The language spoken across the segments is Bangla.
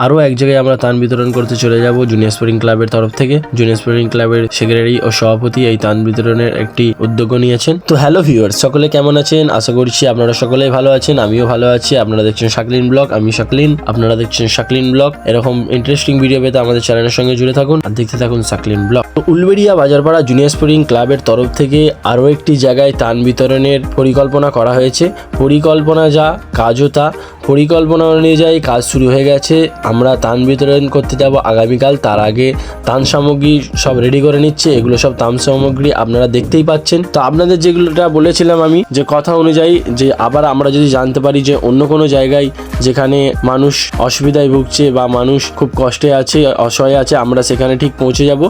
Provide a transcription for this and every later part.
আরও এক জায়গায় আমরা ত্রাণ বিতরণ করতে চলে যাব জুনিয়র স্পোর্টিং ক্লাবের তরফ থেকে। জুনিয়র স্পোর্টিং ক্লাবের সেক্রেটারি ও সভাপতি এই ত্রাণ বিতরণের একটি উদ্যোগ নিয়েছেন। তো হ্যালো ভিউয়ার্স, সকলে কেমন আছেন? আশা করছি আপনারা সকলেই ভালো আছেন, আমিও ভালো আছি। আপনারা দেখছেন শাকলিন ব্লগ, আমি শাকলিন, আপনারা দেখছেন শাকলিন ব্লগ। এরকম ইন্টারেস্টিং ভিডিও পেতে আমাদের চ্যানেলের সঙ্গে জুড়ে থাকুন আর দেখতে থাকুন শাকলিন ব্লগ। তো উলবেড়িয়া বাজারপাড়া জুনিয়র স্পোর্টিং ক্লাবের তরফ থেকে আরও একটি জায়গায় ত্রাণ বিতরণের পরিকল্পনা করা হয়েছে। পরিকল্পনা যা, কাজও তা। পরিকল্পনা অনুযায়ী কাজ শুরু হয়ে গেছে। আমরা ত্রাণ বিতরণ করতে যাব আগামীকাল। তার আগে ত্রাণ সামগ্রী সব রেডি করে নিচ্ছে। এগুলো সব ত্রাণ সামগ্রী আপনারা দেখতেই পাচ্ছেন। তো আপনাদের যেগুলোটা বলেছিলাম আমি, যে কথা অনুযায়ী যে আবার আমরা যদি জানতে পারি যে অন্য কোনো জায়গায় যেখানে মানুষ অসুবিধায় ভুগছে বা মানুষ খুব কষ্টে আছে, অসহায় আছে, আমরা সেখানে ঠিক পৌঁছে যাব।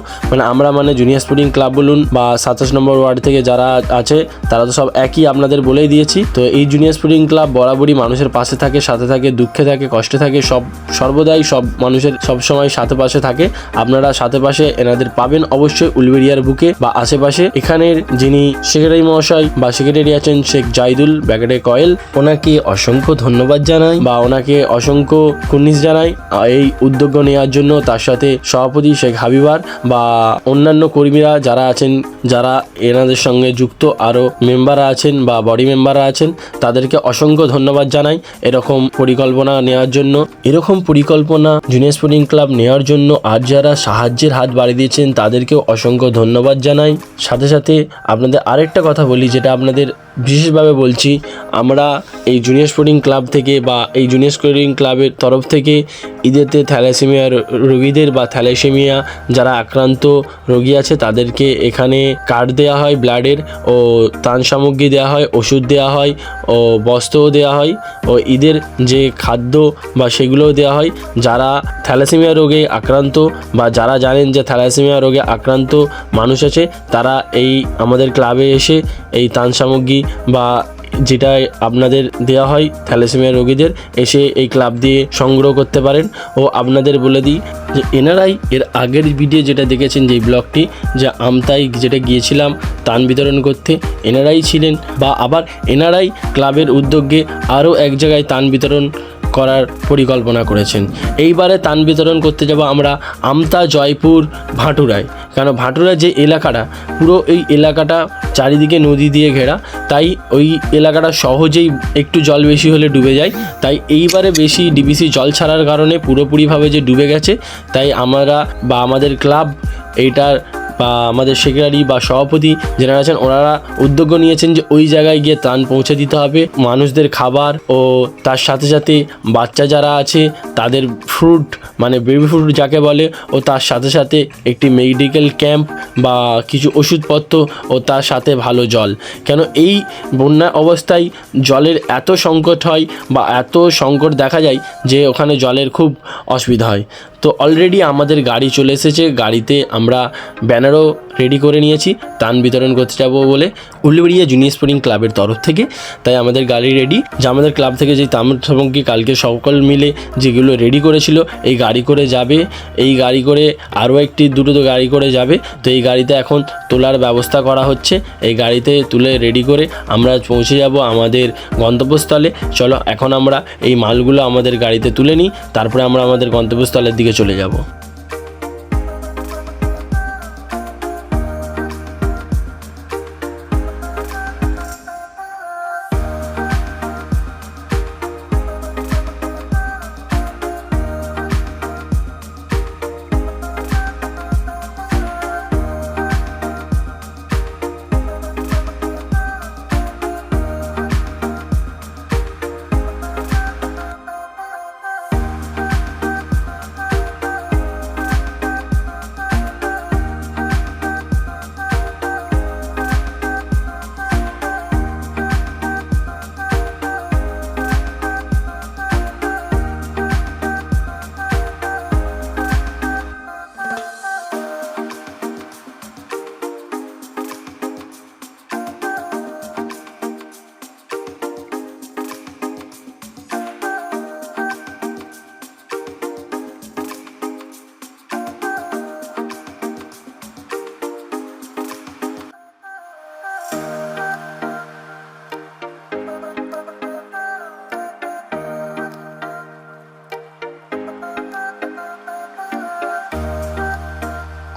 আমরা জুনিয়র স্পোর্টিং ক্লাব বলুন বা 27 নম্বর ওয়ার্ড থেকে যারা আছে তারা তো সব একই আপনাদের বলেই দিয়েছি। তো এই জুনিয়র স্পোর্টিং ক্লাব বরাবরই মানুষের পাশে থাকে, সাথে থাকে, দুঃখে থাকে, কষ্টে থাকে, সর্বদাই সব মানুষের সব সময় সাথে পাশে থাকে। আপনারা সাথে পাশে এনাদের পাবেন অবশ্যই উলবেড়িয়ার বুকে বা আশেপাশে। এখানের যিনি সেক্রেটারি মহাশয় বা সেক্রেটারি আছেন শেখ জাইদুল ব্যাকেটে কয়েল, ওনাকে অসংখ্য ধন্যবাদ জানাই বা ওনাকে অসংখ্য কুর্নিশ জানাই এই উদ্যোগ নেওয়ার জন্য। তার সাথে সভাপতি শেখ হাবিবার বা অন্যান্য কর্মীরা যারা আছেন, যারা এনাদের সঙ্গে যুক্ত আরও মেম্বাররা আছেন বা বডি মেম্বাররা আছেন, তাদেরকে অসংখ্য ধন্যবাদ জানাই এরকম পরিকল্পনা নেওয়ার জন্য। এরকম পরিকল্পনা জুনিয়র স্পোর্টিং ক্লাব নেওয়ার জন্য আর যারা সাহায্যের হাত বাড়িয়ে দিয়েছেন তাদেরকেও অসংখ্য ধন্যবাদ জানাই। সাথে সাথে আপনাদের আরেকটা কথা বলি, যেটা আপনাদের বিশেষভাবে বলছি, আমরা এই জুনিয়র স্পোর্টিং ক্লাব থেকে বা এই জুনিয়র স্পোর্টিং ক্লাবের তরফ থেকে ঈদেতে থ্যালাসেমিয়া রোগীদের বা থ্যালাসেমিয়া যারা আক্রান্ত রোগী আছে তাদেরকে এখানে কার্ড দেওয়া হয় ব্লাডের, ও ত্রাণ সামগ্রী দেওয়া হয়, ওষুধ দেওয়া হয়, ও বস্ত্রও দেওয়া হয়, ও ঈদের যে খাদ্য বা সেগুলোও দেওয়া হয়। যারা থ্যালাসেমিয়া রোগে আক্রান্ত বা যারা জানেন যে থ্যালাসেমিয়া রোগে আক্রান্ত মানুষ আছে, তারা এই আমাদের ক্লাবে এসে এই ত্রাণ সামগ্রী বা যেটা আপনাদের দেওয়া হয় থ্যালাসেমিয়া রোগীদের, এসে এই ক্লাব দিয়ে সংগ্রহ করতে পারেন। ও আপনাদের বলে দিই যে এনারাই এর আগের ভিডিও যেটা দেখেছেন, যেই ব্লগটি, যে আমতাই যেটা গিয়েছিলাম ত্রাণ বিতরণ করতে, এনারাই ছিলেন বা আবার এনারাই ক্লাবের উদ্যোগে আরও এক জায়গায় ত্রাণ বিতরণ করার পরিকল্পনা করেছেন। এইবারে ত্রাণ বিতরণ করতে যাব আমরা আমতা, জয়পুর, ভাটুরায়। কেন ভাটুরা যে এলাকাটা, পুরো এই এলাকাটা চারিদিকে নদী দিয়ে ঘেরা, তাই ওই এলাকাটা সহজেই একটু জল বেশি হলে ডুবে যায়। তাই এইবারে বেশি ডিবিসি জল ছাড়ার কারণে পুরোপুরিভাবে যে ডুবে গেছে, তাই আমরা বা আমাদের ক্লাব এইটার বা আমাদের সেক্রেটারি বা সভাপতি যারা আছেন, ওনারা উদ্যোগ নিয়েছেন যে ওই জায়গায় গিয়ে ত্রাণ পৌঁছে দিতে হবে, মানুষদের খাবার ও তার সাথে সাথে বাচ্চা যারা আছে তাদের ফ্রুট, মানে বেবি ফ্রুট যাকে বলে, ও তার সাথে সাথে একটি মেডিকেল ক্যাম্প বা কিছু ওষুধপত্র ও তার সাথে ভালো জল। কেন এই বন্যা অবস্থায় জলের এত সংকট হয় বা এত সংকট দেখা যায় যে ওখানে জলের খুব অসুবিধা হয়। তো অলরেডি আমাদের গাড়ি চলে এসেছে, গাড়িতে আমরা ব্যানারও রেডি করে নিয়েছি ত্রাণ বিতরণ করতে যাবো বলে উলবেড়িয়া জুনিয়র স্পোর্টিং ক্লাবের তরফ থেকে। তাই আমাদের গাড়ি রেডি, যে আমাদের ক্লাব থেকে যে ত্রাণ সামগ্রী কালকে সকল মিলে যেগুলো রেডি করেছিল, এই গাড়ি করে যাবে। এই গাড়ি করে আরও দুটো গাড়ি করে যাবে। তো এই গাড়িতে এখন তোলার ব্যবস্থা করা হচ্ছে। এই গাড়িতে তুলে রেডি করে আমরা পৌঁছে যাব আমাদের গন্তব্যস্থলে। চলো এখন আমরা এই মালগুলো আমাদের গাড়িতে তুলে নিই, তারপরে আমরা আমাদের গন্তব্যস্থলের দিকে চলে যাব।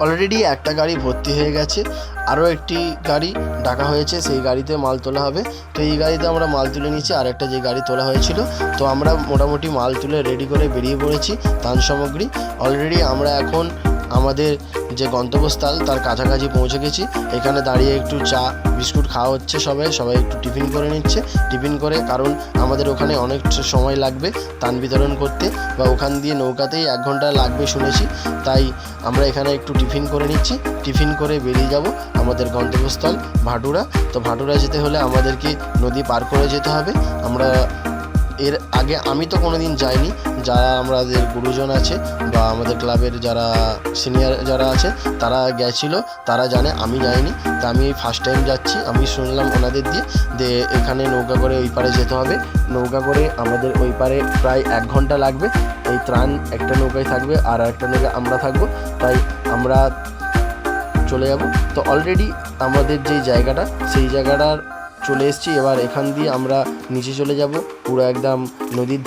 অলরেডি একটা গাড়ি ভর্তি হয়ে গেছে, আরও একটি গাড়ি ডাকা হয়েছে, সেই গাড়িতে মাল তোলা হবে। তো এই গাড়িতে আমরা মাল তুলে নিচ্ছি, আর একটা যে গাড়ি তোলা হয়েছিল। তো আমরা মোটামুটি মাল তুলে রেডি করে বেরিয়ে পড়েছি ত্রাণ সামগ্রী। অলরেডি আমরা এখন আমাদের যে গন্তব্যস্থল তার কাছাকাছি পৌঁছে গেছি। এখানে দাঁড়িয়ে একটু চা বিস্কুট খাওয়া হচ্ছে, সবাই একটু টিফিন করে নিচ্ছে। টিফিন করে, কারণ আমাদের ওখানে অনেক সময় লাগবে ত্রাণ বিতরণ করতে, বা ওখান দিয়ে নৌকাতেই 1 ঘন্টা লাগবে শুনেছি। তাই আমরা এখানে একটু টিফিন করে নিচ্ছি। টিফিন করে বেরিয়ে যাব আমাদের গন্তব্যস্থল ভাটুরা। তো ভাটুরা যেতে হলে আমাদেরকে নদী পার করে যেতে হবে। আমরা এর আগে আমি তো কোনো দিন যাইনি, যারা আমাদের গুরুজন আছে বা আমাদের ক্লাবের যারা সিনিয়র যারা আছে তারা গেছিল, তারা জানে, আমি যাইনি। তা আমি ফার্স্ট টাইম যাচ্ছি। আমি শুনলাম ওনাদের দিয়ে এখানে নৌকা করে ওই পারে যেতে হবে। নৌকা করে আমাদের ওই পারে প্রায় 1 ঘন্টা লাগবে। এই ত্রাণ একটা নৌকায় থাকবে, আর একটা নৌকায় আমরা থাকবো। তাই আমরা চলে যাব। তো অলরেডি আমাদের যেই জায়গাটা, সেই জায়গাটার চলে এসেছি। এবার এখান দিয়ে আমরা নিচে চলে যাব, পুরো একদম নদীর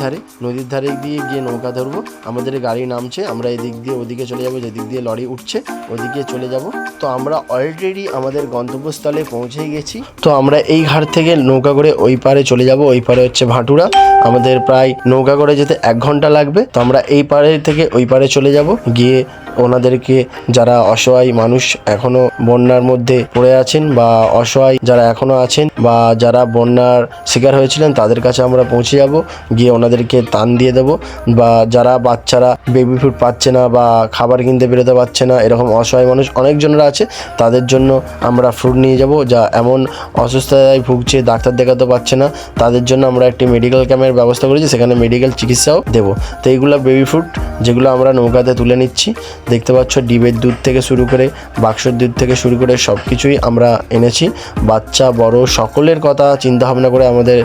ধারে দিয়ে গিয়ে নৌকা ধরবো। আমাদের গাড়ি নামছে, আমরা এদিক দিয়ে ওদিকে চলে যাব, যেদিক দিয়ে লরি উঠছে ওদিকে চলে যাব। তো আমরা অলরেডি আমাদের গন্তব্যস্থলে পৌঁছে গেছি। তো আমরা এই ঘাট থেকে নৌকা করে ওই পারে চলে যাব। ওই পারে হচ্ছে ভাটুরা। আমাদের প্রায় নৌকা করে যেতে 1 ঘন্টা লাগবে। তো আমরা এই পারে থেকে ওই পারে চলে যাব, গিয়ে ওনাদেরকে, যারা অসহায় মানুষ এখনো বন্যার মধ্যে পড়ে আছেন, বা অসহায় যারা এখনো আছেন, বা যারা বন্যার শিকার হয়েছিলেন, তাদের কাছে আমরা পৌঁছে যাব। গিয়ে ওনাদেরকে ত্রাণ দিয়ে দেবো। বা যারা বাচ্চারা বেবি ফুড পাচ্ছে না, বা খাবার কিনতে বেরোতে পারছে না, এরকম অসহায় মানুষ অনেকজনরা আছে, তাদের জন্য আমরা ফ্রুট নিয়ে যাব। যা এমন অসুস্থতায় ভুগছে, ডাক্তার দেখাতে পারছে না, তাদের জন্য আমরা একটি মেডিকেল ক্যাম্পের ব্যবস্থা করেছি, সেখানে মেডিকেল চিকিৎসাও দেবো। তো এইগুলো বেবি ফুড, যেগুলো আমরা নৌকাতে তুলে নিচ্ছি। দেখতে পাচ্ছ, ডিবের দুধ থেকে শুরু করে, বাক্সর দুধ থেকে শুরু করে সব কিছুই আমরা এনেছি। বাচ্চা বড় সকলের কথা চিন্তা ভাবনা করে আমাদের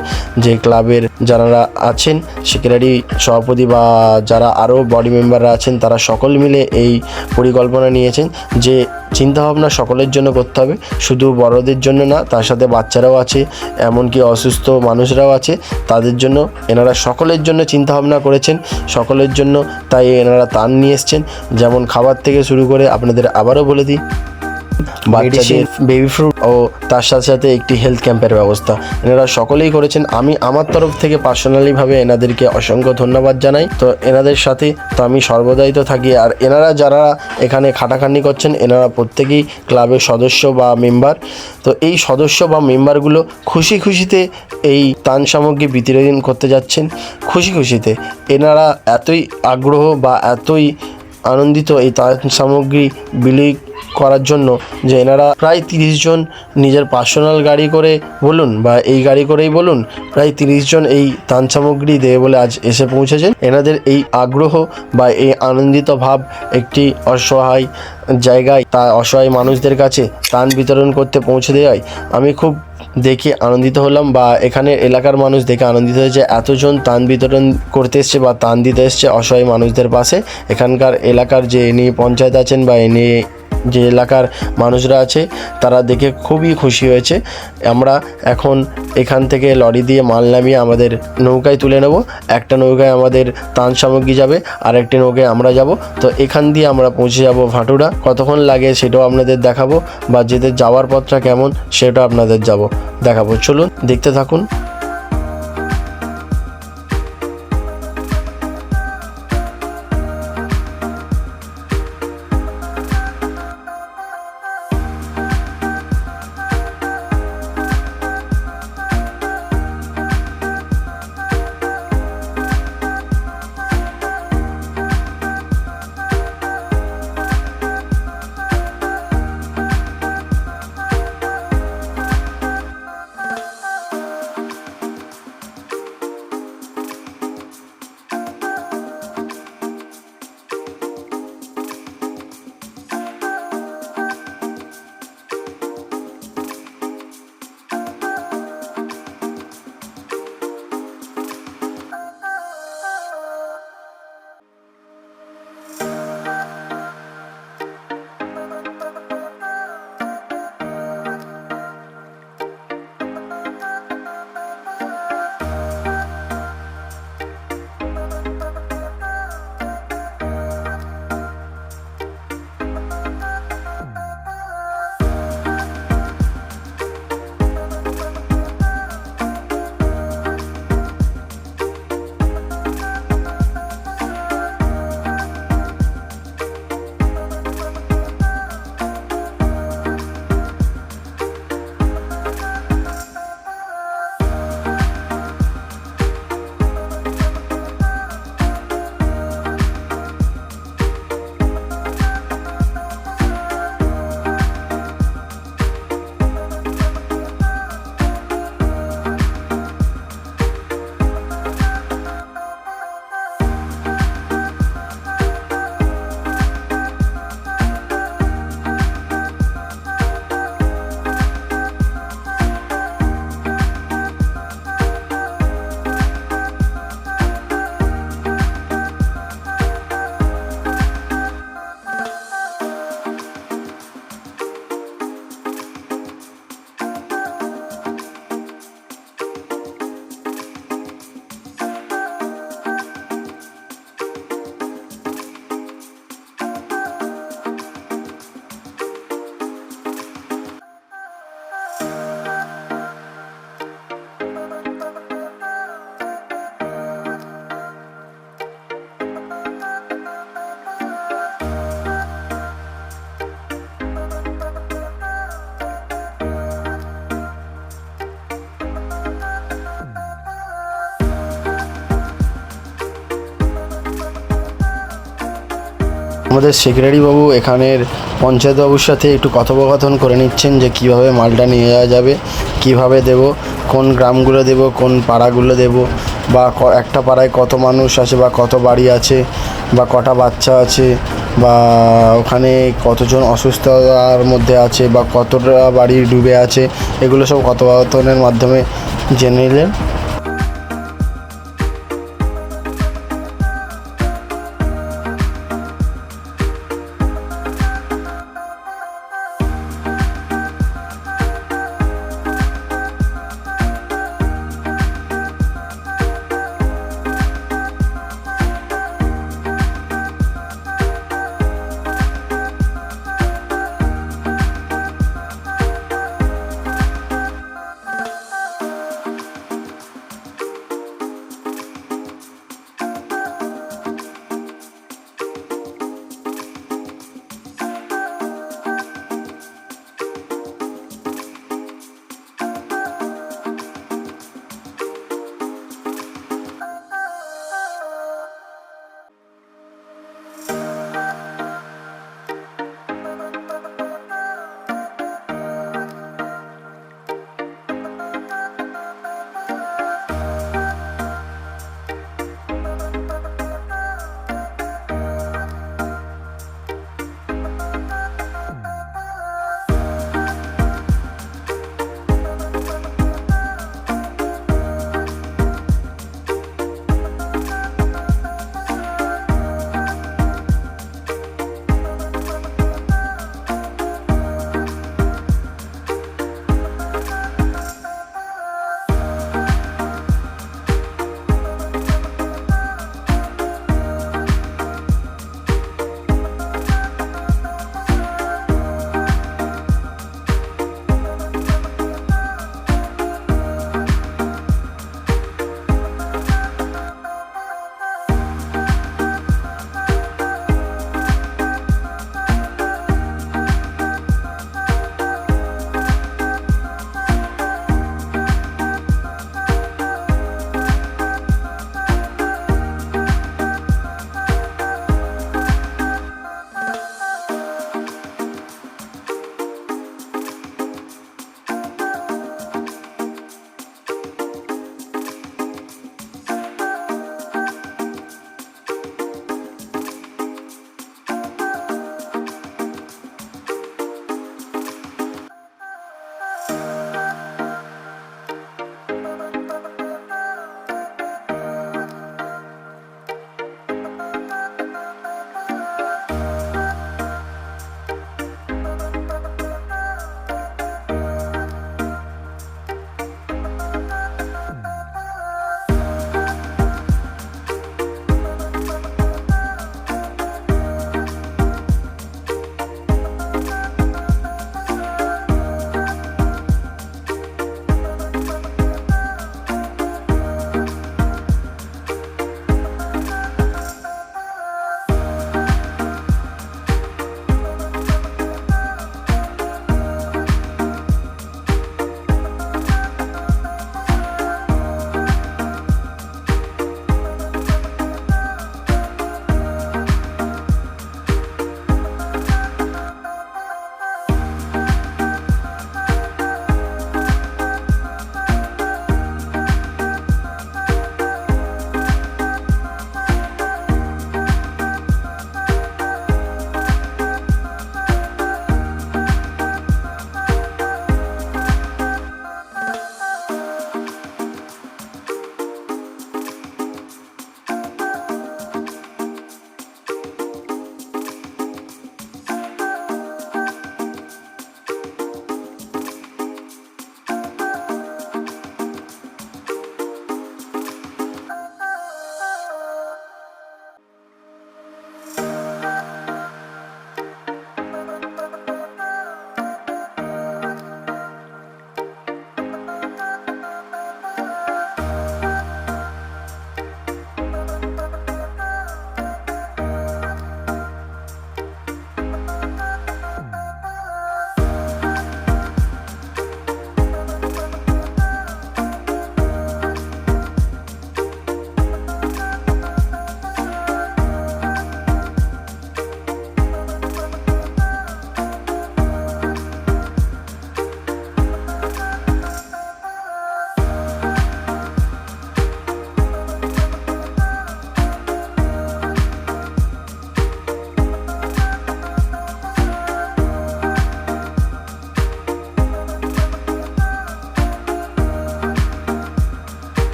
যে ক্লাবের যারা আছেন, সেক্রেটারি, সভাপতি, বা যারা আরও বডি মেম্বাররা আছেন, তারা সকল মিলে এই পরিকল্পনা নিয়েছেন যে চিন্তাভাবনা সকলের জন্য করতে হবে, শুধু বড়দের জন্য না, তার সাথে বাচ্চারাও আছে, এমনকি অসুস্থ মানুষরাও আছে, তাদের জন্য এনারা সকলের জন্য চিন্তাভাবনা করেছেন, সকলের জন্য। তাই এনারা ত্রাণ নিয়ে এসছেন, যেমন খাবার থেকে শুরু করে, আপনাদের আবারও বলে দিই, বাচ্চাদের বেবি ফ্রুট ও তার সাথে সাথে একটি হেলথ ক্যাম্পের ব্যবস্থা এনারা সকলেই করেছেন। আমি আমার তরফ থেকে পার্সোনালিভাবে এনাদেরকে অসংখ্য ধন্যবাদ জানাই। তো এনাদের সাথে তো আমি সর্বদাই তো থাকি। আর এনারা যারা এখানে খাটাখাটনি করছেন, এনারা প্রত্যেকেই ক্লাবের সদস্য বা মেম্বার। তো এই সদস্য বা মেম্বারগুলো খুশিতে এই ত্রাণ সামগ্রী বিতরণ করতে যাচ্ছেন, খুশিতে। এনারা এতই আগ্রহ বা এতই আনন্দিত এই ত্রাণ সামগ্রী বিলি করার জন্য, যে এনারা প্রায় 30 জন নিজের পার্সোনাল গাড়ি করে বলুন, বা এই গাড়ি করেই বলুন, প্রায় 30 জন এই ত্রাণ সামগ্রী দেবে বলে আজ এসে পৌঁছেছেন। এনাদের এই আগ্রহ বা এই আনন্দিত ভাব একটি অসহায় জায়গায়, তা অসহায় মানুষদের কাছে ত্রাণ বিতরণ করতে পৌঁছে দেওয়ায় আমি খুব দেখে আনন্দিত হলাম, বা এখানের এলাকার মানুষ দেখে আনন্দিত হয়েছে। এতজন ত্রাণ বিতরণ করতে এসছে বা ত্রাণ দিতে এসছে অসহায় মানুষদের পাশে। এখানকার এলাকার যে এনি পঞ্চায়েত আছেন, বা এনি যে এলাকার মানুষরা আছে, তারা দেখে খুবই খুশি হয়েছে। আমরা এখন এখান থেকে লরি দিয়ে মাল নামিয়ে আমাদের নৌকায় তুলে নেব। একটা নৌকায় আমাদের ত্রাণ সামগ্রী যাবে, আর একটি নৌকায় আমরা যাব। তো এখান দিয়ে আমরা পৌঁছে যাব ভাটুরা। কতক্ষণ লাগে সেটাও আপনাদের দেখাবো, বা যেতে যাওয়ার পথটা কেমন সেটাও আপনাদের দেখাবো। চলুন দেখতে থাকুন। আমাদের সেক্রেটারি বাবু এখানের পঞ্চায়েত বাবুর সাথে একটু কথোপকথন করে নিচ্ছেন যে কিভাবে মালটা নিয়ে যাওয়া যাবে, কিভাবে দেব, কোন গ্রামগুলো দেব, কোন পাড়াগুলো দেব, বা একটা পাড়ায় কত মানুষ আছে বা কত বাড়ি আছে বা কটা বাচ্চা আছে, বা ওখানে কতজন অসুস্থতার মধ্যে আছে বা কতটা বাড়ি ডুবে আছে, এগুলো সব কথোপকথনের মাধ্যমে জেনে নিলেন।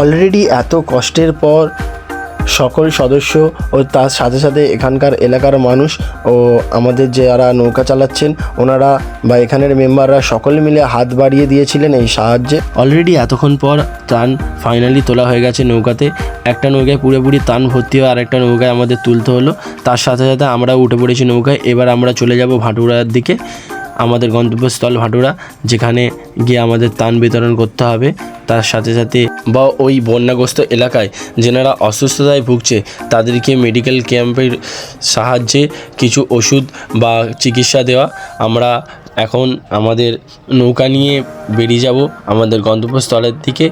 অলরেডি এত কষ্টের পর সকল সদস্য ও তার সাথে সাথে এখানকার এলাকার মানুষ ও আমাদের যারা নৌকা চালাচ্ছেন ওনারা বা এখানের মেম্বাররা সকলে মিলে হাত বাড়িয়ে দিয়েছিলেন এই সাহায্যে। অলরেডি এতক্ষণ পর তান ফাইনালি তোলা হয়ে গেছে নৌকাতে। একটা নৌকায় পুরোপুরি তান ভর্তি হয়ে আরেকটা নৌকায় আমাদের তুলতে হলো। তার সাথে সাথে আমরা উঠে পড়েছি নৌকায়। এবার আমরা চলে যাব ভাটুরার দিকে, আমাদের গন্তব্যস্থল ভাটুরা, যেখানে গিয়ে আমাদের তান বিতরণ করতে হবে। তার সাথে সাথে বা ওই বন্যাগ্রস্ত এলাকায় যেনারা অসুস্থতায় ভুগছে তাদেরকে মেডিকেল ক্যাম্পের সাহায্যে কিছু ওষুধ বা চিকিৎসা দেওয়া। আমরা এখন আমাদের নৌকা নিয়ে বেরিয়ে যাব আমাদের গন্তব্যস্থলের দিকে।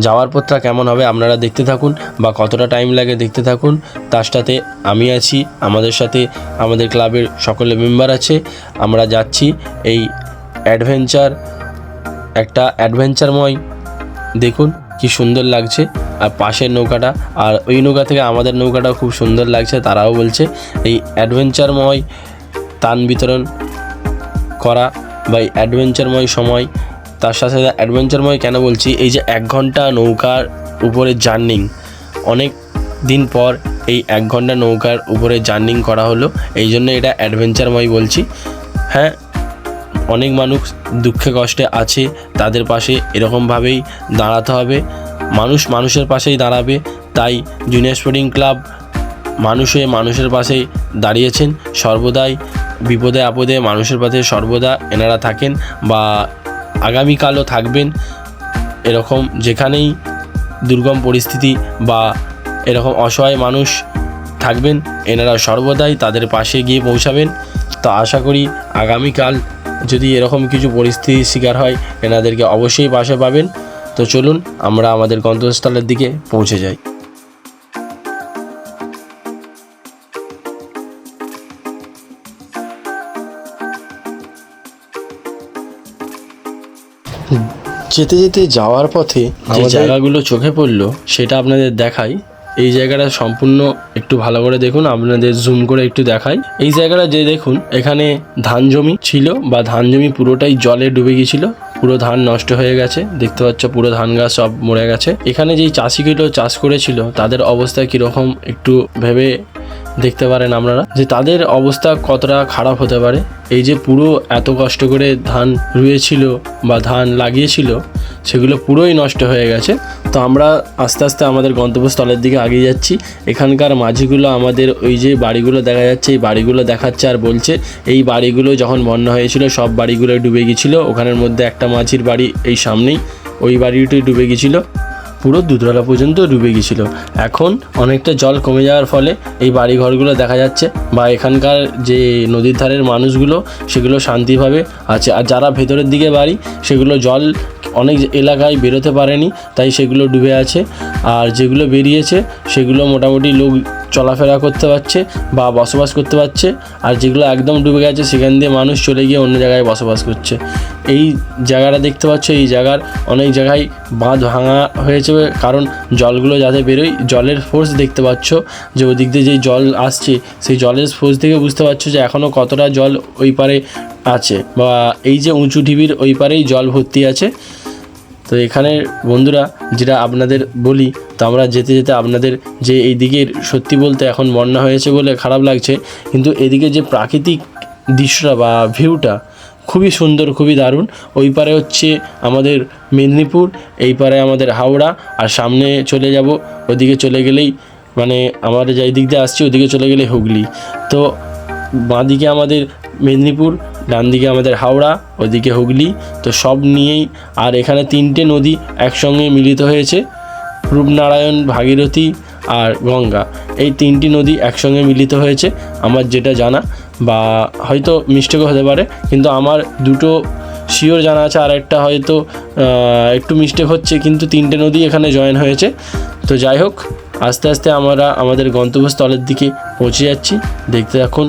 যাওয়ার পথটা কেমন হবে আপনারা দেখতে থাকুন, বা কতটা টাইম লাগে দেখতে থাকুন। তার সাথে আমি আছি, আমাদের সাথে আমাদের ক্লাবের সকলে মেম্বার আছে। আমরা যাচ্ছি এই অ্যাডভেঞ্চারময়, দেখুন কি সুন্দর লাগছে। আর পাশের নৌকাটা আর ওই নৌকা থেকে আমাদের নৌকাটাও খুব সুন্দর লাগছে। তারাও বলছে এই অ্যাডভেঞ্চারময় তান বিতরণ করা বা এই অ্যাডভেঞ্চারময় সময়। তার সাথে সাথে অ্যাডভেঞ্চারময় কেন বলছি, এই যে 1 ঘন্টা নৌকার উপরে জার্নিং, অনেক দিন পর এই 1 ঘন্টা নৌকার উপরে জার্নিং করা হলো, এই জন্য এটা অ্যাডভেঞ্চারময় বলছি। হ্যাঁ, অনেক মানুষ দুঃখে কষ্টে আছে, তাদের পাশে এরকমভাবেই দাঁড়াতে হবে। মানুষের পাশেই দাঁড়াবে। তাই জুনিয়র স্পোর্টিং ক্লাব মানুষের পাশেই দাঁড়িয়েছেন সর্বদাই। বিপদে আপদে মানুষের পাশে সর্বদা এনারা থাকেন, বা আগামীকালও থাকবেন। এরকম যেখানেই দুর্গম পরিস্থিতি বা এরকম অসহায় মানুষ থাকবেন, এনারা সর্বদাই তাদের পাশে গিয়ে পৌঁছাবেন। তো আশা করি আগামীকাল যদি এরকম কিছু পরিস্থিতির শিকার হয়, এনাদেরকে অবশ্যই পাশে পাবেন। তো চলুন আমরা আমাদের গন্তব্যস্থলের দিকে পৌঁছে যাই। যেতে যেতে যাওয়ার পথে যে জায়গাগুলো চোখে পড়লো সেটা আপনাদের দেখাই। এই জায়গাটা সম্পূর্ণ একটু ভালো করে দেখুন, আপনাদের জুম করে একটু দেখাই। এই জায়গাটা যে দেখুন, এখানে ধান জমি ছিল, বা ধান জমি পুরোটাই জলে ডুবে গিয়েছিল। পুরো ধান নষ্ট হয়ে গেছে, দেখতে পাচ্ছ পুরো ধান গাছ সব মরে গেছে। এখানে যেই চাষিগুলো চাষ করেছিল তাদের অবস্থা কীরকম একটু ভেবে দেখতে পারেন আপনারা, যে তাদের অবস্থা কতটা খারাপ হতে পারে। এই যে পুরো এত কষ্ট করে ধান রুয়েছিল বা ধান লাগিয়েছিল, সেগুলো পুরোই নষ্ট হয়ে গেছে। তো আমরা আস্তে আস্তে আমাদের গন্তব্যস্থলের দিকে এগিয়ে যাচ্ছি। এখানকার মাঝিগুলো আমাদের ওই যে বাড়িগুলো দেখা যাচ্ছে, এই বাড়িগুলো দেখাচ্ছে আর বলছে এই বাড়িগুলো যখন বন্যা হয়েছিল সব বাড়িগুলো ডুবে গিয়েছিল। ওখানের মধ্যে একটা মাঝির বাড়ি এই সামনেই, ওই বাড়িটি ডুবে গিয়েছিল, পুরো দুতলা পর্যন্ত ডুবে গিয়েছিল। এখন অনেকটা জল কমে যাওয়ার ফলে এই বাড়িঘরগুলো দেখা যাচ্ছে, বা এখানকার যে নদীর ধারের মানুষগুলো সেগুলো শান্তিভাবে আছে। আর যারা ভেতরের দিকে বাড়ি, সেগুলো জল অনেক এলাকায় বেরোতে পারেনি, তাই সেগুলো ডুবে আছে। আর যেগুলো বেরিয়েছে সেগুলো মোটামুটি লোক চলাফেরা করতে পারছে বা বসবাস করতে পারছে। আর যেগুলো একদম ডুবে গেছে সেখান দিয়ে মানুষ চলে গিয়ে অন্য জায়গায় বসবাস করছে। এই জায়গাটা দেখতে পাচ্ছ, এই জায়গার অনেক জায়গায় বাঁধ ভাঙা হয়েছে, কারণ জলগুলো যাতে বেরোয়। জলের ফোর্স দেখতে পাচ্ছ, যে ওদিক দিয়ে যেই জল আসছে সেই জলের ফোর্স থেকে বুঝতে পারছো যে এখনও কতটা জল ওই পারে আছে, বা এই যে উঁচু ঢিবির ওই পারেই জল ভর্তি আছে। তো এখানে বন্ধুরা যেটা আপনাদের বলি, তো আমরা যেতে যেতে আপনাদের যে এই দিকের সত্যি বলতে এখন বন্যা হয়েছে বলে খারাপ লাগছে, কিন্তু এদিকে যে প্রাকৃতিক দৃশ্যটা বা ভিউটা খুবই সুন্দর, খুবই দারুণ। ওই পারে হচ্ছে আমাদের মেদিনীপুর, এই পারে আমাদের হাওড়া, আর সামনে চলে যাব ওদিকে চলে গেলেই মানে আমার যেই দিক দিয়ে আসছি ওদিকে চলে গেলে হুগলি। তো বাঁদিকে আমাদের মেদিনীপুর, ডান দিকে আমাদের হাওড়া, ওদিকে হুগলি। তো সব নিয়েই, আর এখানে 3টে নদী একসঙ্গে মিলিত হয়েছে, রূপনারায়ণ, ভাগীরথী আর গঙ্গা। এই 3টি নদী একসঙ্গে মিলিত হয়েছে আমার যেটা জানা, বা হয়তো মিস্টেকও হতে পারে, কিন্তু আমার দুটো শিওর জানা আছে, আর একটা হয়তো একটু মিস্টেক হচ্ছে, কিন্তু 3টে নদী এখানে জয়েন হয়েছে। তো যাই হোক, আস্তে আস্তে আমরা আমাদের গন্তব্যস্থলের দিকে পৌঁছে যাচ্ছি, দেখতে থাকুন।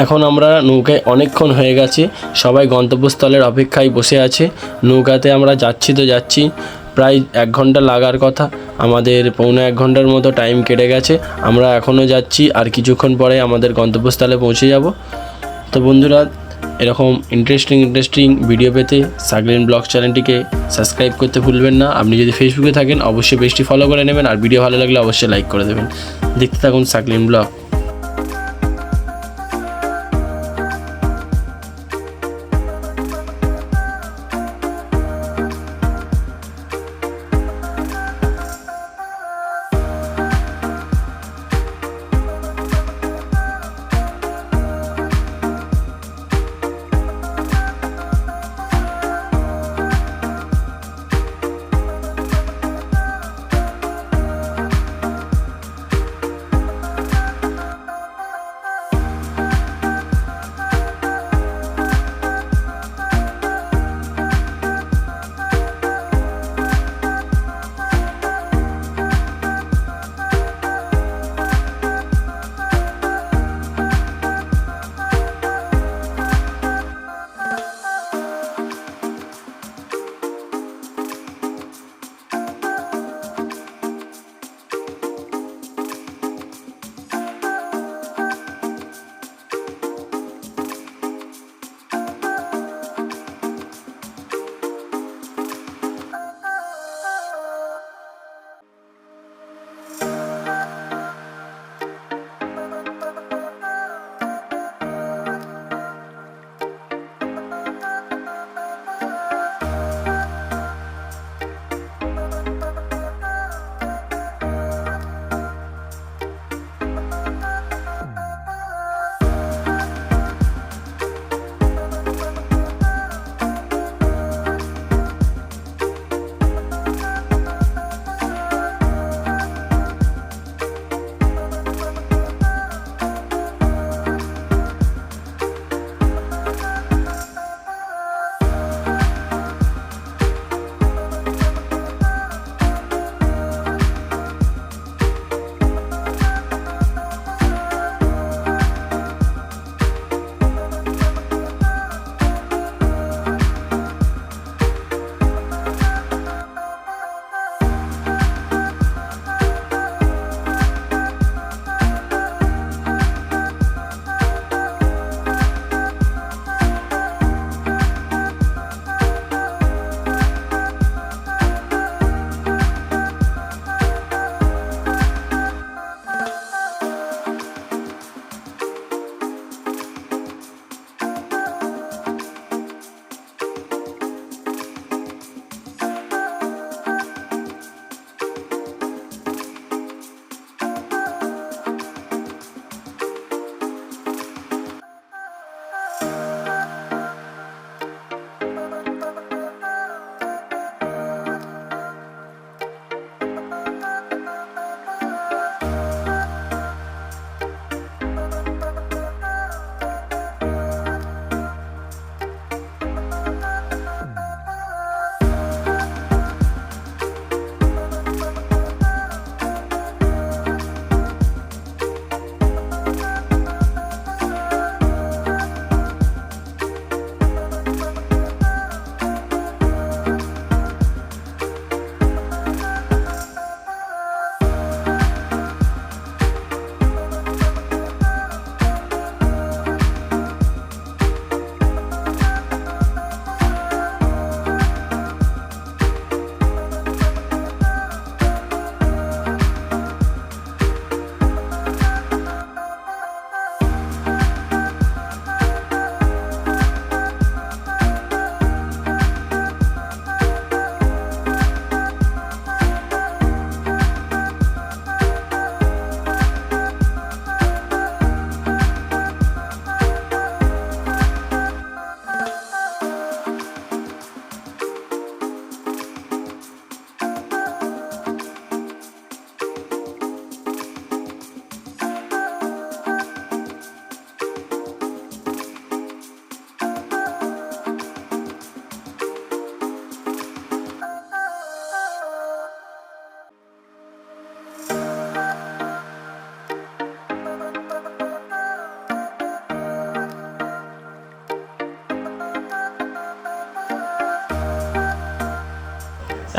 এখন আমরা নৌকায় অনেকক্ষণ হয়ে গেছে, সবাই গন্তব্যস্থলের অপেক্ষায় বসে আছে। নৌকাতে আমরা যাচ্ছি প্রায় 1 ঘন্টা লাগার কথা, আমাদের পৌনে 1 ঘন্টার মতো টাইম কেটে গেছে। আমরা এখনও যাচ্ছি, আর কিছুক্ষণ পরে আমাদের গন্তব্যস্থলে পৌঁছে যাব। তো বন্ধুরা, এরকম ইন্টারেস্টিং ভিডিও পেতে সাগলিন ব্লগ চ্যানেলটিকে সাবস্ক্রাইব করতে ভুলবেন না। আপনি যদি ফেসবুকে থাকেন অবশ্যই পেজটি ফলো করে নেবেন, আর ভিডিও ভালো লাগলে অবশ্যই লাইক করে দেবেন। দেখতে থাকুন সাগলিন ব্লগ।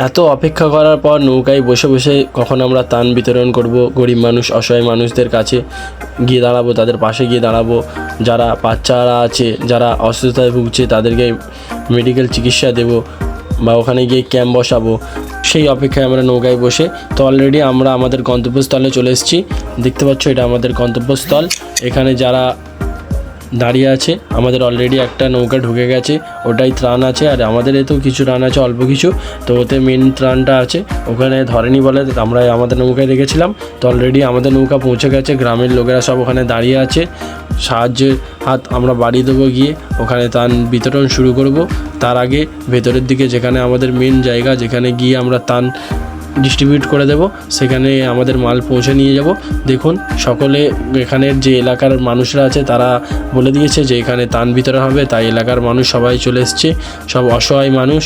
এত অপেক্ষা করার পর নৌকায় বসে বসে কখন আমরা ত্রাণ বিতরণ করব, গরিব মানুষ অসহায় মানুষদের কাছে গিয়ে দাঁড়াবো, তাদের পাশে গিয়ে দাঁড়াবো, যারা বাচ্চারা আছে যারা অসুস্থতায় ভুগছে তাদেরকে মেডিকেল চিকিৎসা দেব বা ওখানে গিয়ে ক্যাম্প বসাবো, সেই অপেক্ষায় আমরা নৌকায় বসে। তো অলরেডি আমরা আমাদের গন্তব্যস্থলে চলে এসেছি। দেখতে পাচ্ছ এটা আমাদের গন্তব্যস্থল। এখানে যারা দাঁড়িয়ে আছে, আমাদের অলরেডি একটা নৌকা ঢুকে গেছে, ওটাই ত্রাণ আছে। আর আমাদের এতেও কিছু ত্রাণ আছে, অল্প কিছু। তো ওতে মেন ত্রাণটা আছে, ওখানে ধরেনি বলে আমরা আমাদের নৌকায় রেখেছিলাম। তো অলরেডি আমাদের নৌকা পৌঁছে গেছে, গ্রামের লোকেরা সব ওখানে দাঁড়িয়ে আছে, সাহায্যের হাত আমরা বাড়িয়ে দেবো, গিয়ে ওখানে ত্রাণ বিতরণ শুরু করব। তার আগে ভেতরের দিকে যেখানে আমাদের মেন জায়গা, যেখানে গিয়ে আমরা ত্রাণ ডিস্ট্রিবিউট করে দেব, সেখানে আমাদের মাল পৌঁছে নিয়ে যাব। দেখুন সকলে, এখানের যে এলাকার মানুষরা আছে তারা বলে দিয়েছে যে এখানে ত্রাণ বিতরণ হবে, তাই এলাকার মানুষ সবাই চলে এসছে। সব অসহায় মানুষ,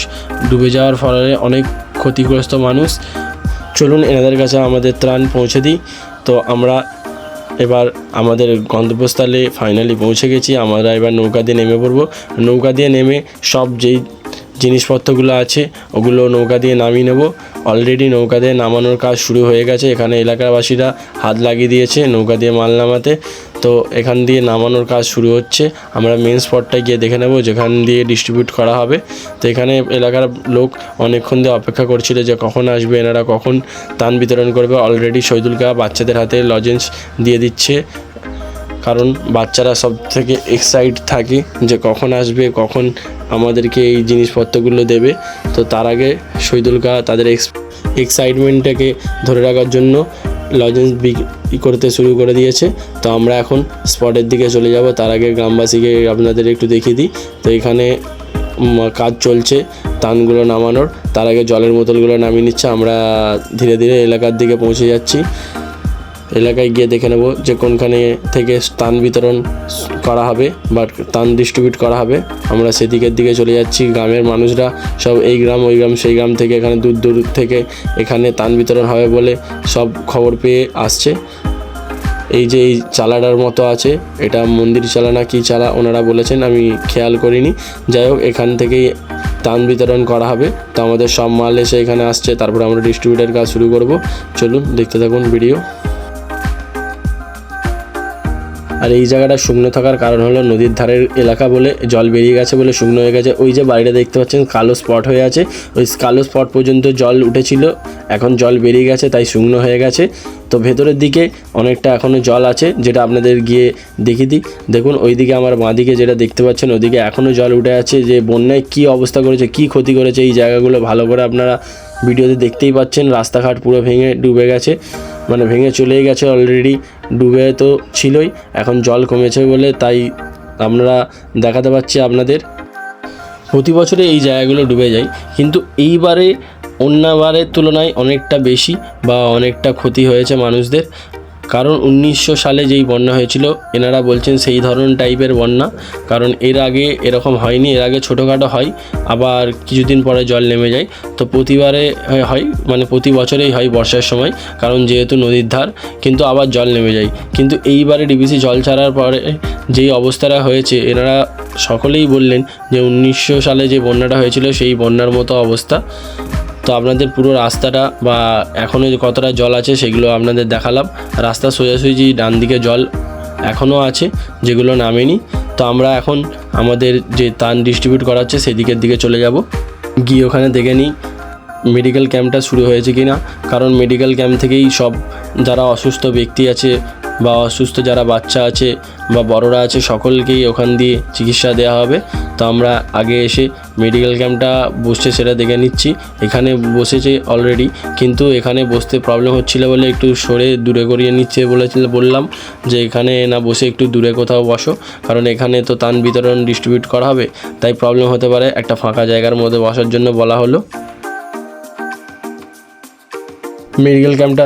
ডুবে যাওয়ার ফলে অনেক ক্ষতিগ্রস্ত মানুষ। চলুন এনাদের কাছে আমাদের ত্রাণ পৌঁছে দিই। তো আমরা এবার আমাদের গন্তব্যস্থলে ফাইনালি পৌঁছে গেছি। আমরা এবার নৌকা দিয়ে নেমে পড়বো। নৌকা দিয়ে নেমে সব যেই জিনিসপত্রগুলো আছে ওগুলো নৌকা দিয়ে নামিয়ে নেব। অলরেডি নৌকা দিয়ে নামানোর কাজ শুরু হয়ে গেছে। এখানে এলাকাবাসীরা হাত লাগিয়ে দিয়েছে নৌকা দিয়ে মাল নামাতে। তো এখান দিয়ে নামানোর কাজ শুরু হচ্ছে। আমরা মেন স্পটটায় গিয়ে দেখে নেব যেখান দিয়ে ডিস্ট্রিবিউট করা হবে। তো এখানে এলাকার লোক অনেকক্ষণ দিয়ে অপেক্ষা করছিল যে কখন আসবে, এনারা কখন ত্রাণ বিতরণ করবে। অলরেডি শহীদুল কাকা বাচ্চাদের হাতে লজেন্স দিয়ে দিচ্ছে, কারণ বাচ্চারা সব থেকে এক্সাইট থাকে যে কখন আসবে, কখন আমাদেরকে এই জিনিসপত্রগুলো দেবে। তো তার আগে শহীদুল কাকা তাদের এক্সাইটমেন্টটাকে ধরে রাখার জন্য লজেন্স বিক্রি করতে শুরু করে দিয়েছে। তো আমরা এখন স্পটের দিকে চলে যাব। তার আগে গ্রামবাসীকে আপনাদের একটু দেখিয়ে দিই। তো এখানে কাজ চলছে ত্রাণগুলো নামানোর। তার আগে জলের বোতলগুলো নামিয়ে নিচ্ছে। আমরা ধীরে ধীরে এলাকার দিকে পৌঁছে যাচ্ছি। এলাকায় গিয়ে দেখে নেব যে কোনখানে থেকে ত্রাণ বিতরণ করা হবে বা ত্রাণ ডিস্ট্রিবিউট করা হবে। আমরা সেদিকের দিকে চলে যাচ্ছি। গ্রামের মানুষরা সব এই গ্রাম ওই গ্রাম সেই গ্রাম থেকে এখানে দূর দূর থেকে এখানে ত্রাণ বিতরণ হবে বলে সব খবর পেয়ে আসছে। এই যে এই চালাটার মতো আছে, এটা মন্দির চালা না কী চালা ওনারা বলেছেন, আমি খেয়াল করিনি। যাই হোক, এখান থেকেই ত্রাণ বিতরণ করা হবে। তো আমাদের সব মাল এসে এখানে আসছে, তারপরে আমরা ডিস্ট্রিবিউটার কাজ শুরু করব। চলুন দেখতে থাকুন ভিডিও। আর এই জায়গাটা শুকনো থাকার কারণ হলো নদীর ধারের এলাকা বলে জল বেরিয়ে গেছে বলে শুকনো হয়ে গেছে। ওই যে বাড়িটা দেখতে পাচ্ছেন কালো স্পট হয়ে আছে, ওই কালো স্পট পর্যন্ত জল উঠেছিল, এখন জল বেরিয়ে গেছে তাই শুকনো হয়ে গেছে। তো ভেতরের দিকে অনেকটা এখনও জল আছে, যেটা আপনাদের গিয়ে দেখিয়ে দিই। দেখুন ওইদিকে আমার বাঁদিকে যেটা দেখতে পাচ্ছেন ওদিকে এখনও জল উঠে আছে। যে বন্যায় কী অবস্থা করেছে, কী ক্ষতি করেছে এই জায়গাগুলো ভালো করে আপনারা ভিডিওতে দেখতেই পাচ্ছেন। রাস্তাঘাট পুরো ভেঙে ডুবে গেছে, মানে ভেঙে চলেই গেছে অলরেডি। ডুবে তো ছিলই, এখন জল কমেছে বলে তাই আমরা দেখাতে পাচ্ছি আপনাদের। প্রতি বছরে এই জায়গাগুলো ডুবে যায়, কিন্তু এইবারে অন্যবারের তুলনায় অনেকটা বেশি বা অনেকটা ক্ষতি হয়েছে মানুষদের। কারণ 1900 সালে যেই বন্যা হয়েছিল এনারা বলছেন সেই ধরনের টাইপের বন্যা। কারণ এর আগে এরকম হয়নি, এর আগে ছোটোখাটো হয়, আবার কিছুদিন পরে জল নেমে যায়। তো প্রতিবারে হয়, মানে প্রতি বছরেই হয় বর্ষার সময়, কারণ যেহেতু নদীর ধার, কিন্তু আবার জল নেমে যায়। কিন্তু এইবারে ডিবিসি জল ছাড়ার পরে যেই অবস্থাটা হয়েছে, এনারা সকলেই বললেন যে 1900 সালে যে বন্যাটা হয়েছিল সেই বন্যার মতো অবস্থা। তো আপনাদের পুরো রাস্তাটা বা এখনও কতটা জল আছে সেগুলো আপনাদের দেখালাম। রাস্তা সোজাসুজি ডান দিকে জল এখনও আছে, যেগুলো নামেনি। তো আমরা এখন আমাদের যে ত্রাণ ডিস্ট্রিবিউট করা হচ্ছে সেদিকের দিকে চলে যাব, গিয়ে ওখানে দেখে নিই মেডিকেল ক্যাম্পটা শুরু হয়েছে কি না। কারণ মেডিকেল ক্যাম্প থেকেই সব যারা অসুস্থ ব্যক্তি আছে বা অসুস্থ যারা বাচ্চা আছে বা বড়রা আছে সকলকেই ওখান দিয়ে চিকিৎসা দেওয়া হবে। তো আমরা আগে এসে মেডিকেল ক্যাম্পটা বসছে সেটা দেখে নিচ্ছি। এখানে বসেছে অলরেডি, কিন্তু এখানে বসতে প্রবলেম হচ্ছিলো বলে একটু সরে দূরে করিয়ে নিচ্ছে বললাম যে এখানে না বসে একটু দূরে কোথাও বসো, কারণ এখানে তো ত্রাণ বিতরণ ডিস্ট্রিবিউট করা হবে, তাই প্রবলেম হতে পারে। একটা ফাঁকা জায়গার মধ্যে বসার জন্য বলা হলো। মেডিকেল ক্যাম্পটা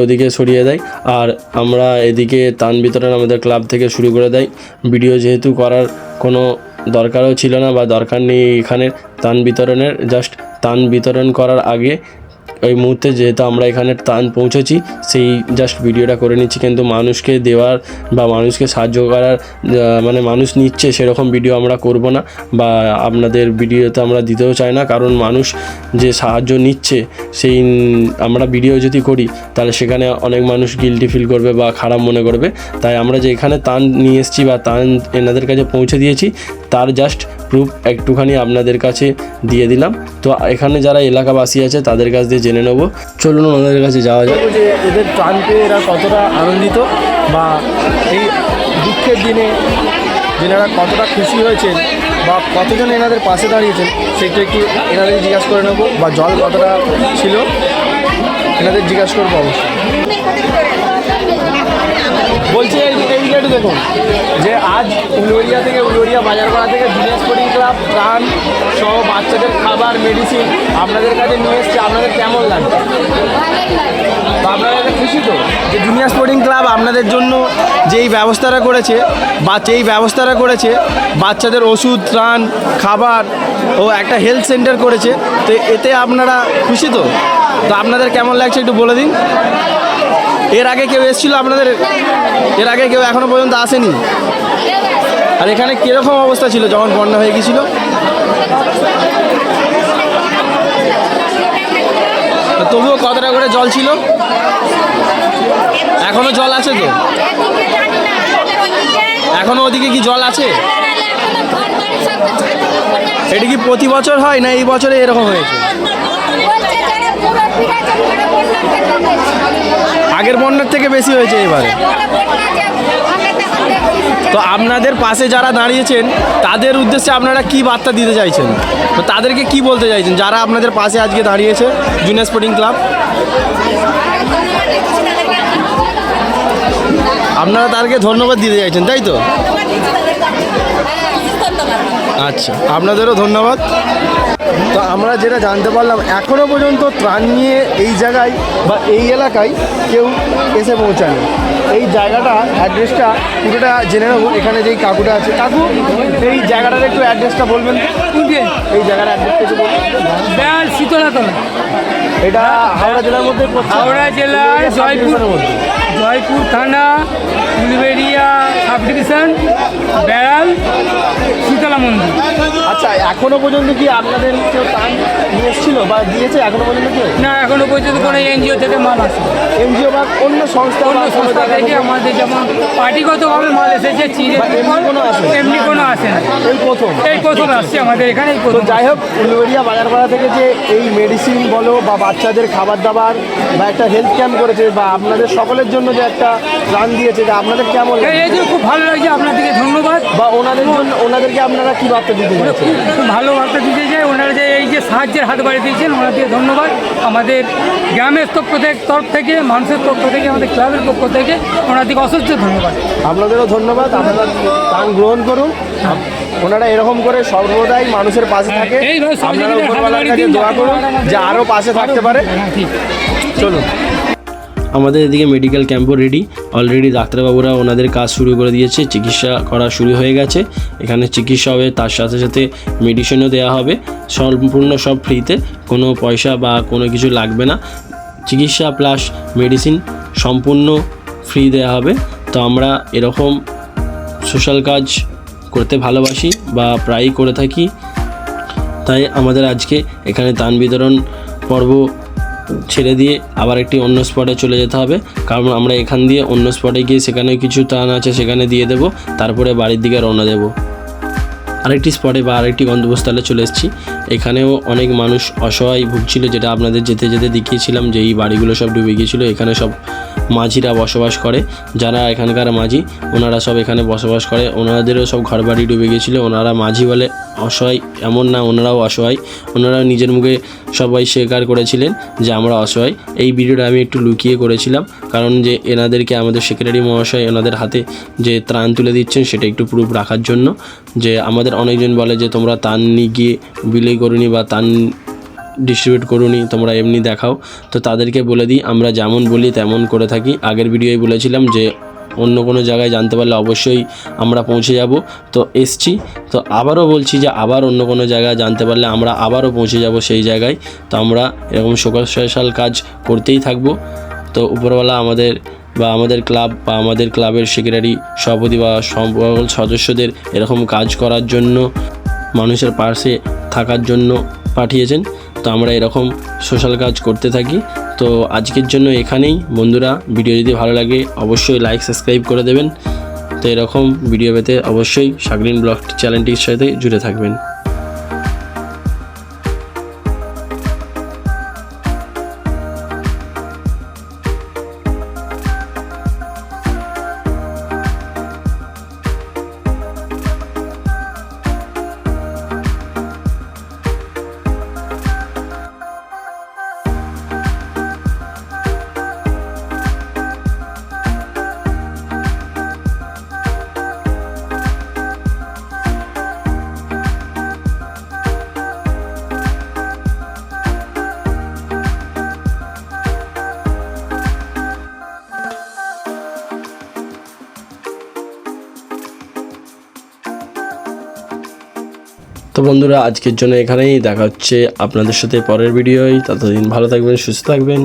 ওদিকে সরিয়ে দেয়, আর আমরা এদিকে ত্রাণ বিতরণ আমাদের ক্লাব থেকে শুরু করে দেয়। ভিডিও যেহেতু করার কোনো দরকারও ছিল না বা দরকার নেই এখানে ত্রাণ বিতরণের, জাস্ট ত্রাণ বিতরণ করার আগে ওই মুহূর্তে যেহেতু আমরা এখানে ত্রাণ পৌঁছেছি সেই জাস্ট ভিডিওটা করে নিচ্ছি, কিন্তু মানুষকে দেওয়ার বা মানুষকে সাহায্য করার মানে মানুষ নিচ্ছে সেরকম ভিডিও আমরা করব না, বা আপনাদের ভিডিওতে আমরা দিতেও চাই না, কারণ মানুষ যে সাহায্য নিচ্ছে সেই আমরা ভিডিও যদি করি তাহলে সেখানে অনেক মানুষ গিল্টি ফিল করবে বা খারাপ মনে করবে। তাই আমরা যে এখানে ত্রাণ নিয়ে এসেছি বা ত্রাণ এনাদের কাছে পৌঁছে দিয়েছি তার জাস্ট প্রুফ একটুখানি আপনাদের কাছে দিয়ে দিলাম। তো এখানে যারা এলাকাবাসী আছে তাদের কাছ দিয়ে জেনে নেব, চলুন ওনাদের কাছে যাওয়া যাক যে এদের ত্রাণ পেয়ে এরা কতটা আনন্দিত বা এই দুঃখের দিনে যেনারা কতটা খুশি হয়েছেন বা কতজন এনাদের পাশে দাঁড়িয়েছেন সেটা একটু এনাদের জিজ্ঞাসা করে নেবো, বা জল কতটা ছিল এনাদের জিজ্ঞাসা করবো অবশ্যই। বলছি এইটা একটু দেখুন যে আজ উলুবেড়িয়া থেকে উলুবেড়িয়া বাজারপাড়া থেকে জুনিয়র স্পোর্টিং ক্লাব ত্রাণ সহ বাচ্চাদের খাবার মেডিসিন আপনাদের কাছে নিয়ে এসছে, আপনাদের কেমন লাগছে? তো আপনারা খুশি তো যে জুনিয়র স্পোর্টিং ক্লাব আপনাদের জন্য যেই ব্যবস্থাটা করেছে বা যেই ব্যবস্থাটা করেছে বাচ্চাদের ওষুধ ত্রাণ খাবার ও একটা হেলথ সেন্টার করেছে, তো এতে আপনারা খুশি তো? তো আপনাদের কেমন লাগছে একটু বলে দিন। এর আগে কেউ এসেছিল আপনাদের? এর আগে কেউ এখনো পর্যন্ত আসেনি? আর এখানে কীরকম অবস্থা ছিল যখন বন্যা হয়ে গিয়েছিল? তবুও কতটা করে জল ছিল? এখনো জল আছে তো? এখনো ওদিকে কি জল আছে? এটা কি প্রতি বছর হয় না এই বছরে এরকম হয়েছে? আগের বন্যার থেকে বেশি হয়েছে এবারে। তো আপনাদের পাশে যারা দাঁড়িয়েছেন তাদের উদ্দেশ্যে আপনারা কি বার্তা দিতে চাইছেন, তো তাদেরকে কি বলতে চাইছেন যারা আপনাদের পাশে আজকে দাঁড়িয়েছে জুনিয়র স্পোর্টিং ক্লাব? আপনারা তাদেরকে ধন্যবাদ দিতে চাইছেন তাই তো? আচ্ছা, আপনাদেরও ধন্যবাদ। তো আমরা যেটা জানতে পারলাম এখনও পর্যন্ত ত্রাণ নিয়ে এই জায়গায় বা এই এলাকায় কেউ এসে পৌঁছায়নি। এই জায়গাটা অ্যাড্রেসটা পুরোটা জেনে নেবো। এখানে যেই কাকুটা আছে, কাকু এই জায়গাটার একটু অ্যাড্রেসটা বলবেন? এই জায়গার অ্যাড্রেসটা একটু বলবেন? শীতলাতলা, এটা হাওড়া জেলার মধ্যে? হাওড়া জেলার জয়পুর থানা, উলুবেড়িয়া সাব ডিভিশন, বেড়াল, শীতলা মন্দির। আচ্ছা, এখনো পর্যন্ত কি আপনাদের কেউ ত্রাণ নিয়ে এসেছিল বা দিয়েছে এখনো পর্যন্ত কেউ? না, এখনো পর্যন্ত কোনো এনজিও থেকে মাল আসে। এনজিও বা অন্য সংস্থা থেকে আমাদের যেমন পার্টিগতভাবে মাল এসেছে, এমনি কোনো আসে না। এই প্রথম আসছে আমাদের এখানে। তো যাই হোক, উলুবেড়িয়া বাজারপাড়া থেকে যে এই মেডিসিন বলো বা বাচ্চাদের খাবার দাবার বা একটা হেলথ ক্যাম্প করেছে বা আপনাদের সকলের জন্য যে একটা ত্রাণ দিয়েছে, যে আপনাদের কেমন? এই যে খুব ভালো লাগছে, আপনাদেরকে ধন্যবাদ। বা ওনাদের জন্য ওনাদেরকে আপনারা কি বার্তা দিতে চাইছেন? খুব ভালো বার্তা দিতে চাই। ওনারা যে এই যে সাহায্যের হাত বাড়িয়ে দিয়েছেন ওনাদেরকে ধন্যবাদ। আমাদের গ্রামের তরফ থেকে, মানুষের পক্ষ থেকে, আমাদের ক্লাবের পক্ষ থেকে ওনাদেরকে অসহ্য ধন্যবাদ। আপনাদেরও ধন্যবাদ। আপনারা ত্রাণ গ্রহণ করুন। ওনারা এরকম করে সর্বদাই মানুষের পাশে থাকে। আপনারা উপরওয়ালার কাছে দোয়া করুন যে আরও পাশে থাকতে পারে। চলুন, আমাদের এদিকে মেডিকেল ক্যাম্পও রেডি অলরেডি। ডাক্তারবাবুরা ওনাদের কাজ শুরু করে দিয়েছে, চিকিৎসা করা শুরু হয়ে গেছে। এখানে চিকিৎসা হবে, তার সাথে সাথে মেডিসিনও দেওয়া হবে, সম্পূর্ণ সব ফ্রিতে, কোনো পয়সা বা কোনো কিছু লাগবে না। চিকিৎসা প্লাস মেডিসিন সম্পূর্ণ ফ্রি দেওয়া হবে। তো আমরা এরকম সোশ্যাল কাজ করতে ভালোবাসি বা প্রায়ই করে থাকি, তাই আমাদের আজকে এখানে ত্রাণ বিতরণ পর্ব ছেড়ে দিয়ে আবার একটি অন্য স্পটে চলে যেতে হবে, কারণ আমরা এখান দিয়ে অন্য স্পটে গিয়ে সেখানে কিছু ত্রাণ আছে সেখানে দিয়ে দেব, তারপরে বাড়ির দিকে রওনা দেব। আরেকটি স্পটে বা আরেকটি গন্তব্যস্থলে চলে এসেছি। এখানেও অনেক মানুষ অসহায় ভুগছিল, যেটা আপনাদের যেতে যেতে দেখিয়েছিলাম যে এই বাড়িগুলো সব ডুবে গিয়েছিলো। এখানে সব মাঝিরা বসবাস করে, যারা এখানকার মাঝি ওনারা সব এখানে বসবাস করে। ওনাদেরও সব ঘরবাড়ি ডুবে গিয়েছিলো। ওনারা মাঝি বলে অসহায় এমন না, ওনারাও অসহায়। ওনারা নিজের মুখে সবাই স্বীকার করেছিলেন যে আমরা অসহায়। এই ভিডিওটা আমি একটু লুকিয়ে করেছিলাম, কারণ যে এনাদেরকে আমাদের সেক্রেটারি মহাশয় ওনাদের হাতে যে ত্রাণ তুলে দিচ্ছেন সেটা একটু প্রুফ রাখার জন্য। যে আমাদের অনেকজন বলে যে তোমরা ত্রাণ নিয়ে গিয়ে বিলি করুনি বা ত্রাণ ডিস্ট্রিবিউট করুনি, তোমরা এমনি দেখাও। তো তাদেরকে বলে দিই আমরা যেমন বলি তেমন করে থাকি। আগের ভিডিওয় বলেছিলাম যে অন্য কোনো জায়গায় জানতে পারলে অবশ্যই আমরা পৌঁছে যাব। তো এসছি, তো আবারও বলছি যে আবার অন্য কোনো জায়গায় জানতে পারলে আমরা আবারও পৌঁছে যাব সেই জায়গায়। তো আমরা এরকম সোশ্যাল কাজ করতেই থাকবো। তো উপরওয়ালা আমাদের ক্লাব বা আমাদের ক্লাবের সেক্রেটারি, সভাপতি বা সকল সদস্যদের এরকম কাজ করার জন্য, মানুষের পাশে থাকার জন্য পাঠিয়েছেন। তো আমরা এরকম সোশ্যাল কাজ করতে থাকি। তো আজকের জন্য এখানেই বন্ধুরা, ভিডিও যদি ভালো লাগে অবশ্যই লাইক সাবস্ক্রাইব করে দেবেন। তো এরকম ভিডিও পেতে অবশ্যই সাগরিন ব্লগ চ্যানেলটির সাথে জুড়ে থাকবেন। তো বন্ধুরা, আজকের জন্য এখানেই, দেখা হচ্ছে আপনাদের সাথে পরের ভিডিওয়। ততদিন ভালো থাকবেন, সুস্থ থাকবেন।